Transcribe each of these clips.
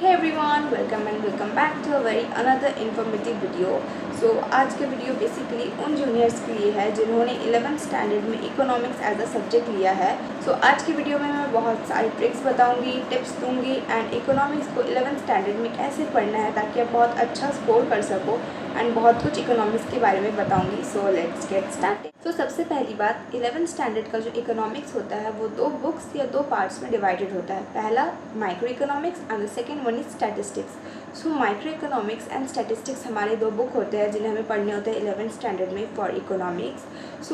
Hey everyone, welcome and welcome back to a very another informative video. आज के video basically उन juniors के लिए है जिन्होंने 11th स्टैंडर्ड में इकोनॉमिक्स एज अ सब्जेक्ट लिया है. आज की वीडियो में मैं बहुत सारी ट्रिक्स बताऊंगी, टिप्स दूंगी एंड इकोनॉमिक्स को 11th स्टैंडर्ड में कैसे पढ़ना है ताकि आप बहुत अच्छा स्कोर कर सको एंड बहुत कुछ इकोनॉमिक्स के बारे में बताऊंगी. Let's get started. सबसे पहली बात, 11th स्टैंडर्ड का जो इकोनॉमिक्स होता है वो दो बुक्स या दो पार्ट्स में डिवाइडेड होता है. पहला micro economics and the second one is statistics. Micro economics and statistics हमारे दो बुक होते हैं जिन्हें हमें पढ़ने होते हैं 11th स्टैंडर्ड में फॉर इकोनॉमिक्स.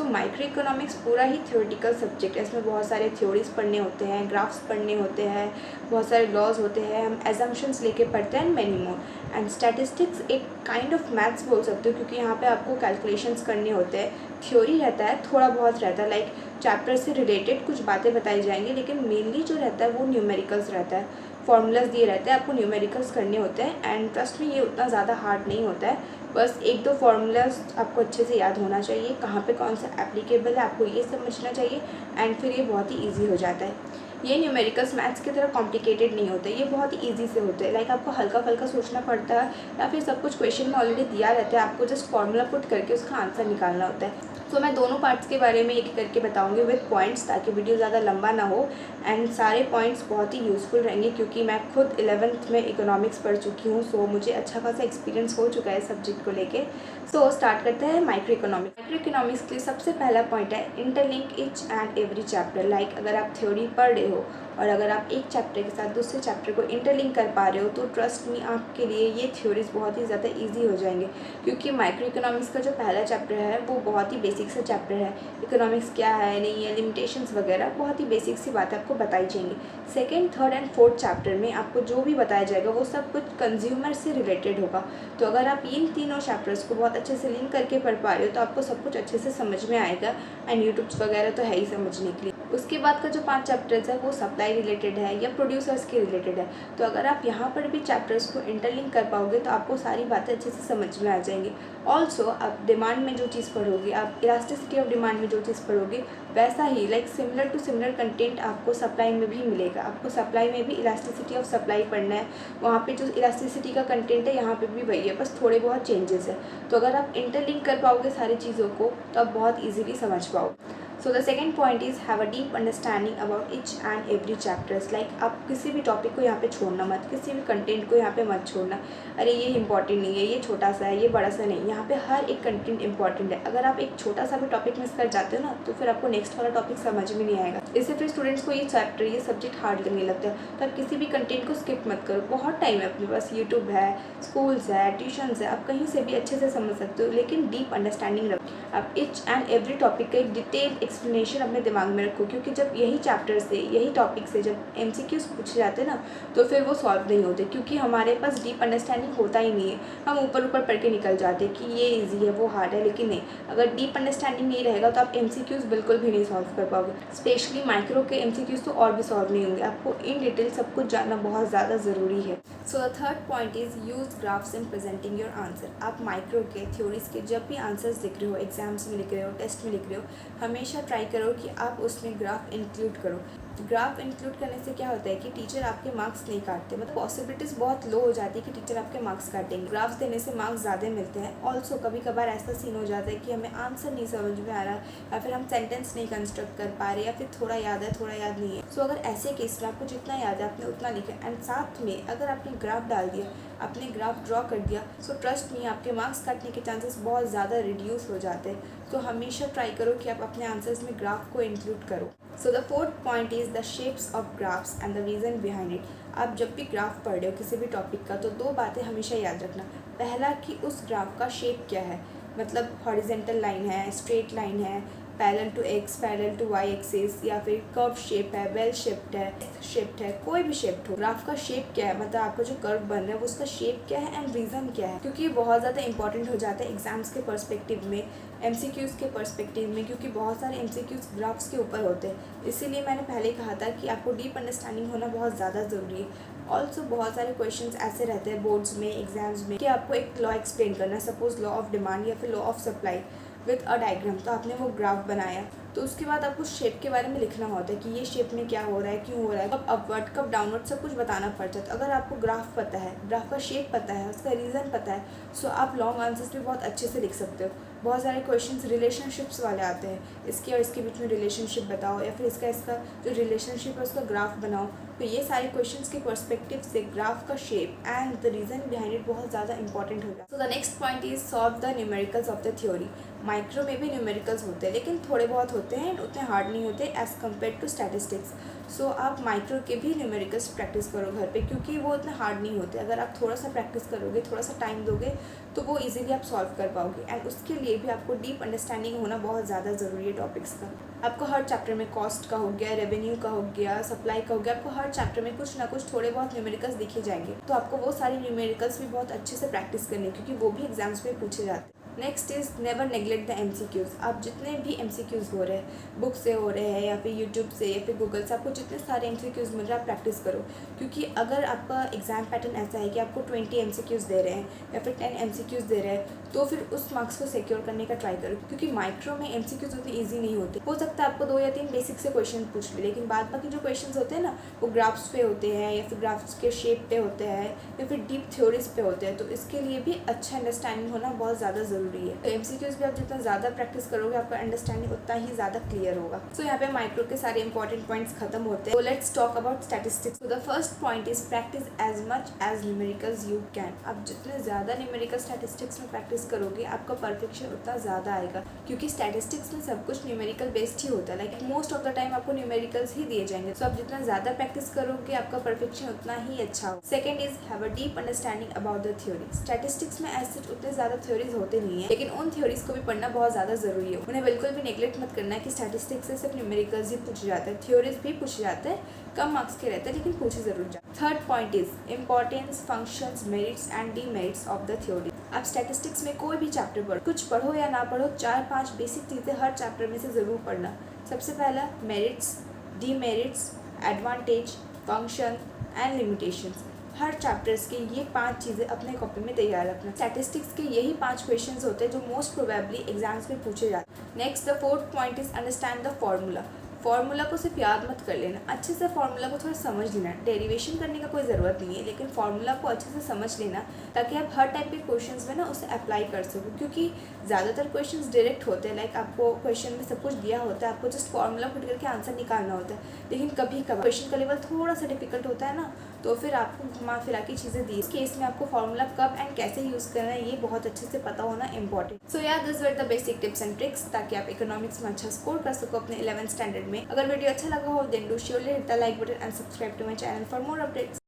माइक्रो इकोनॉमिक्स पूरा ही थ्योरेटिकल सब्जेक्ट है. इसमें बहुत सारे थ्योरीज पढ़ने होते हैं, ग्राफ्स पढ़ने होते हैं, बहुत सारे लॉज होते हैं, हम एजम्पशंस लेके पढ़ते हैं and many more. And statistics एक काइंड ऑफ मैथ्स बोल सकते हो क्योंकि यहाँ पे आपको कैलकुलेशंस करने होते हैं. थ्योरी रहता है, थोड़ा बहुत रहता है, लाइक चैप्टर से रिलेटेड कुछ बातें बताई जाएंगी, लेकिन मेनली जो रहता है वो न्यूमेरिकल्स रहता है. फॉर्मूलाज दिए रहते हैं, आपको न्यूमेरिकल्स करने होते हैं एंड ट्रस्ट में ये उतना ज़्यादा हार्ड नहीं होता है. बस एक दो फार्मूलाज आपको अच्छे से याद होना चाहिए, कहाँ पे कौन सा एप्लीकेबल है आपको ये समझना चाहिए एंड फिर ये बहुत ही ईजी हो जाता है. ये न्यूमेरिकल्स मैथ्स की तरह कॉम्प्लिकेटेड नहीं होते, ये बहुत ही ईजी से होते हैं. लाइक आपको हल्का फुल्का सोचना पड़ता है या फिर सब कुछ क्वेश्चन में ऑलरेडी दिया रहता है, आपको जस्ट फार्मूला पुट करके उसका आंसर निकालना होता है. मैं दोनों पार्ट्स के बारे में एक करके बताऊंगी विद पॉइंट्स ताकि वीडियो ज़्यादा लंबा ना हो एंड सारे पॉइंट्स बहुत ही यूज़फुल रहेंगे क्योंकि मैं खुद 11th में इकोनॉमिक्स पढ़ चुकी हूँ. मुझे अच्छा खासा एक्सपीरियंस हो चुका है सब्जेक्ट को लेके. स्टार्ट करते हैं माइक्रो इकोनॉमिक्स. माइक्रो इकोनॉमिक्स के लिए सबसे पहला पॉइंट है interlink each and every chapter. Like अगर आप थ्योरी पढ़ रहे हो और अगर आप एक चैप्टर के साथ दूसरे चैप्टर को इंटरलिंक कर पा रहे हो तो ट्रस्ट मी आपके लिए ये थ्योरीज बहुत ही ज़्यादा ईजी हो जाएंगे क्योंकि माइक्रो इकोनॉमिक्स का जो पहला चैप्टर है वो बहुत ही बेसिक सा चैप्टर है. इकोनॉमिक्स क्या है, नहीं है, लिमिटेशंस वगैरह बहुत ही बेसिक सी बातें आपको बताई जाएंगी. Second, third and fourth chapter में आपको जो भी बताया जाएगा वो सब कुछ कंज्यूमर से रिलेटेड होगा. अगर आप इन तीनों चैप्टर्स को बहुत अच्छे से लिंक करके पढ़ पा रहे हो तो आपको सब कुछ अच्छे से समझ में आएगा एंड यूट्यूब्स वगैरह तो है ही समझने के लिए. उसके बाद का जो 5 चैप्टर्स है वो सप्लाई रिलेटेड है या प्रोड्यूसर्स के रिलेटेड है. अगर आप यहाँ पर भी चैप्टर्स को इंटरलिंक कर पाओगे तो आपको सारी बातें अच्छे से समझ में आ जाएंगी. ऑल्सो आप डिमांड में जो चीज़ पढ़ोगे, आप इलास्टिसिटी ऑफ डिमांड में जो चीज़ पढ़ोगे वैसा ही like similar to similar content आपको सप्लाई में भी मिलेगा. आपको सप्लाई में भी इलास्टिसिटी ऑफ सप्लाई पढ़ना है. वहाँ पे जो इलास्टिसिटी का कंटेंट है यहाँ पे भी वही है, बस थोड़े बहुत चेंजेस है. अगर आप इंटरलिंक कर पाओगे सारी चीज़ों को तो आप बहुत ईजिली समझ पाओगे. The second point is have a deep understanding about each and every chapters. Like आप किसी भी टॉपिक को यहाँ पे छोड़ना मत, किसी भी कंटेंट को यहाँ पे मत छोड़ना. अरे ये इंपॉर्टेंट नहीं है, ये छोटा सा है, ये बड़ा सा नहीं. यहाँ पे हर एक कंटेंट इंपॉर्टेंट है. अगर आप एक छोटा सा भी टॉपिक मिस कर जाते हो ना तो फिर आपको नेक्स्ट वाला टॉपिक समझ में नहीं आएगा. इससे फिर स्टूडेंट्स को ये चैप्टर, ये सब्जेक्ट हार्ड लगने लगता है. तो आप किसी भी कंटेंट को स्किप मत करो. बहुत टाइम है अपने पास, यूट्यूब है, स्कूल्स है, ट्यूशन्स है, आप कहीं से भी अच्छे से समझ सकते हो. लेकिन डीप अंडरस्टैंडिंग रखो. आप ईच एंड एवरी टॉपिक का एक डिटेल एक्सप्लेनेशन अपने दिमाग में रखो क्योंकि जब यही चैप्टर से, यही टॉपिक से जब MCQs पूछे जाते हैं ना तो फिर वो सॉल्व नहीं होते क्योंकि हमारे पास डीप अंडरस्टैंडिंग होता ही नहीं है. हम ऊपर ऊपर पढ़ के निकल जाते हैं कि ये इजी है, वो हार्ड है, लेकिन नहीं. अगर डीप अंडरस्टैंडिंग नहीं रहेगा तो आप MCQs बिल्कुल भी नहीं सॉल्व कर पाओगे. स्पेशली माइक्रो के MCQs तो और भी सॉल्व नहीं होंगे. आपको इन डिटेल सब कुछ जानना बहुत ज़्यादा ज़रूरी है. The third point is use graphs in presenting your answer. आप माइक्रो के थ्योरीज के जब भी आंसर्स लिख रहे हो, एग्जाम्स में लिख रहे हो, टेस्ट में लिख रहे हो, हमेशा ट्राई करो कि आप उसमें ग्राफ इंक्लूड करो. ग्राफ इंक्लूड करने से क्या होता है कि टीचर आपके मार्क्स नहीं काटते. मतलब पॉसिबिलिटीज़ बहुत लो हो जाती है कि टीचर आपके मार्क्स काटेंगे. ग्राफ्स देने से मार्क्स ज़्यादा मिलते हैं. ऑल्सो कभी कभार ऐसा सीन हो जाता है कि हमें आंसर नहीं समझ में आ रहा या फिर हम सेंटेंस नहीं कंस्ट्रक्ट कर पा रहे या फिर थोड़ा याद है थोड़ा याद नहीं है. अगर ऐसे केस में आपको जितना याद है आपने उतना लिखा एंड साथ में अगर आपने ग्राफ डाल दिया, आपने ग्राफ ड्रॉ कर दिया, ट्रस्ट मी आपके मार्क्स काटने के चांसेस बहुत ज़्यादा रिड्यूस हो जाते हैं. हमेशा ट्राई करो कि आप अपने आंसर्स में ग्राफ को इंक्लूड करो. The fourth point is the shapes of graphs and the reason behind it. आप जब भी ग्राफ पढ़ रहे हो किसी भी टॉपिक का तो दो बातें हमेशा याद रखना. पहला कि उस ग्राफ का शेप क्या है, मतलब हॉरिजेंटल लाइन है, स्ट्रेट लाइन है, parallel to X, parallel to Y axis, या फिर कर्व शेप है, वेल शेप्ड है, कोई भी शेप्ड हो. ग्राफ का शेप क्या है, मतलब आपका जो कर्व बन रहा है वो उसका शेप क्या है एंड रीज़न क्या है, क्योंकि ये बहुत ज़्यादा इंपॉर्टेंट हो जाता है एग्जाम्स के पर्सपेक्टिव में, MCQs के पर्सपेक्टिव में, क्योंकि बहुत सारे MCQs ग्राफ्स के ऊपर होते हैं. इसीलिए मैंने पहले कहा था कि आपको डीप अंडरस्टैंडिंग होना बहुत ज़्यादा ज़रूरी है. ऑल्सो बहुत सारे क्वेश्चंस ऐसे रहते हैं बोर्ड्स में, एग्जाम्स में, कि आपको एक लॉ एक्सप्लेन करना है, सपोज लॉ ऑफ डिमांड या फिर law of supply with a diagram. तो आपने वो ग्राफ बनाया तो उसके बाद आपको शेप के बारे में लिखना होता है कि ये शेप में क्या हो रहा है, क्यों हो रहा है, कब अपवर्ड कब डाउनवर्ड, सब कुछ बताना पड़ता है। तो अगर आपको ग्राफ पता है, ग्राफ का शेप पता है, उसका रीज़न पता है, सो आप लॉन्ग आंसर्स भी बहुत अच्छे से लिख सकते हो। बहुत सारे क्वेश्चंस रिलेशनशिप्स वाले आते हैं, इसके और इसके बीच में रिलेशनशिप बताओ, या फिर इसका जो रिलेशनशिप है उसका ग्राफ बनाओ। तो ये सारे क्वेश्चंस के पर्सपेक्टिव से ग्राफ का shape and the reason behind it बहुत ज़्यादा इंपॉर्टेंट होगा। So the next point is solve the numericals of the theory. Micro में भी न्यूमेरिकल्स होते हैं, लेकिन थोड़े बहुत होते हैं, उतने हार्ड नहीं होते एज़ कम्पेयर टू स्टैटिस्टिक्स। सो आप माइक्रो के भी न्यूमेरिकल्स प्रैक्टिस करो घर पे, क्योंकि वो उतने हार्ड नहीं होते। अगर आप थोड़ा सा प्रैक्टिस करोगे, थोड़ा सा टाइम दोगे, तो वो इजीली आप सॉल्व कर पाओगे। एंड उसके लिए भी आपको डीप अंडरस्टैंडिंग होना बहुत ज़्यादा ज़रूरी है टॉपिक्स का। आपको हर चैप्टर में कॉस्ट का हो गया, रेवेन्यू का हो गया, सप्लाई का हो गया, आपको हर चैप्टर में कुछ ना कुछ थोड़े बहुत न्यूमेरिकल्स दिखे जाएंगे। तो आपको वो सारे न्यूमेरिकल्स भी बहुत अच्छे से प्रैक्टिस करने, क्योंकि वो भी एग्जाम्स में पूछे जाते हैं। Next is never neglect the MCQs। आप जितने भी MCQs हो रहे हैं, बुक से हो रहे हैं या फिर यूट्यूब से या फिर गूगल से, आपको जितने सारे MCQs मिल रहे हैं आप प्रैक्टिस करो। क्योंकि अगर आपका एग्जाम पैटर्न ऐसा है कि आपको 20 MCQs दे रहे हैं या फिर 10 MCQs दे रहे हैं, तो फिर उस मार्क्स को सिक्योर करने का ट्राई करो। क्योंकि माइक्रो में MCQs उतनी ईजी नहीं होते। हो सकता है आपको 2 या 3 बेसिक से क्वेश्चन पूछ ले, लेकिन बाद बाकी जो क्वेश्चन होते हैं ना, वो ग्राफ्स पे होते हैं या फिर ग्राफ्स के शेप पे होते हैं या फिर डीप थ्योरीज पे होते हैं। तो इसके लिए भी अच्छा अंडरस्टैंडिंग होना बहुत ज़्यादा ज़रूरी है। तो MCQs भी आप जितना ज़्यादा प्रैक्टिस करोगे, आपका अंडरस्टैंडिंग उतना ही ज़्यादा क्लियर होगा। सो यहाँ पे माइक्रो के सारे इंपॉर्टेंट पॉइंट्स खत्म होते हैं। तो let's talk about statistics. The first point is practice as much as numericals you can. आप जितने ज़्यादा न्यूमेरिकल स्टैटिस्टिक्स में प्रैक्टिस करोगे, आपका परफेक्शन उतना ज़्यादा आएगा। क्योंकि स्टैटिस्टिक्स में सब कुछ न्यूमेरिकल बेस्ड ही होता है। Like most of the time आपको न्यूमेरिकल्स ही दिए जाएंगे। तो आप जितना ज़्यादा प्रैक्टिस करोगे, आपका परफेक्शन उतना ही अच्छा हो। Second is have a deep understanding about the theory. Statistics में ऐसे उतने ज़्यादा थ्योरीज होते नहीं है, लेकिन उन थ्योरीज को भी पढ़ना बहुत ज़्यादा ज़रूरी है। उन्हें बिल्कुल भी नेगलेक्ट मत करना है कि स्टैटिस्टिक्स से सिर्फ न्यूमेरिकल्स ही पूछे जाते हैं, थ्योरीज भी पूछे जाते हैं, कम मार्क्स के रहते हैं, लेकिन पूछे जरूर जाते हैं। Third point is importance, functions, merits and demerits of the theory. आप स्टैटिस्टिक्स में कोई भी चैप्टर पढ़ो, कुछ पढ़ो या ना पढ़ो, 4-5 बेसिक चीज़ें हर चैप्टर में से ज़रूर पढ़ना। सबसे पहला merits, demerits, advantage, function and limitations. Her chapters के ये 5 चीज़ें अपने कॉपी में तैयार रखना। स्टैटिस्टिक्स के यही 5 क्वेश्चंस होते हैं जो मोस्ट प्रोबेबली एग्जाम्स में पूछे जाते हैं। Next the fourth point is understand the formula. Formula को सिर्फ याद मत कर लेना, अच्छे से फॉर्मूला को थोड़ा समझ लेना। डेरिवेशन करने का कोई ज़रूरत नहीं है, लेकिन फॉर्मूला को अच्छे से समझ लेना, ताकि आप हर टाइप के क्वेश्चंस में ना उसे अप्लाई कर सको। क्योंकि ज़्यादातर क्वेश्चंस डायरेक्ट होते हैं, लाइक आपको क्वेश्चन में सब कुछ दिया होता है, आपको जस्ट फॉर्मूला पुट करके आंसर निकालना होता है। लेकिन कभी कभी क्वेश्चन का लेवल थोड़ा सा डिफिकल्ट होता है ना, तो फिर आपको घुमा फिरा की चीज़ें दी। इस केस में आपको फॉर्मूला कब एंड कैसे यूज़ करना है, ये बहुत अच्छे से पता होना इंपॉर्टेंट। सो यार this were the basic tips and tricks, ताकि आप इकोनॉमिक्स में अच्छा स्कोर कर सको अपने 11th स्टैंडर्ड में। अगर वीडियो अच्छा लगा हो, then do surely hit the like button and subscribe to my channel for more updates.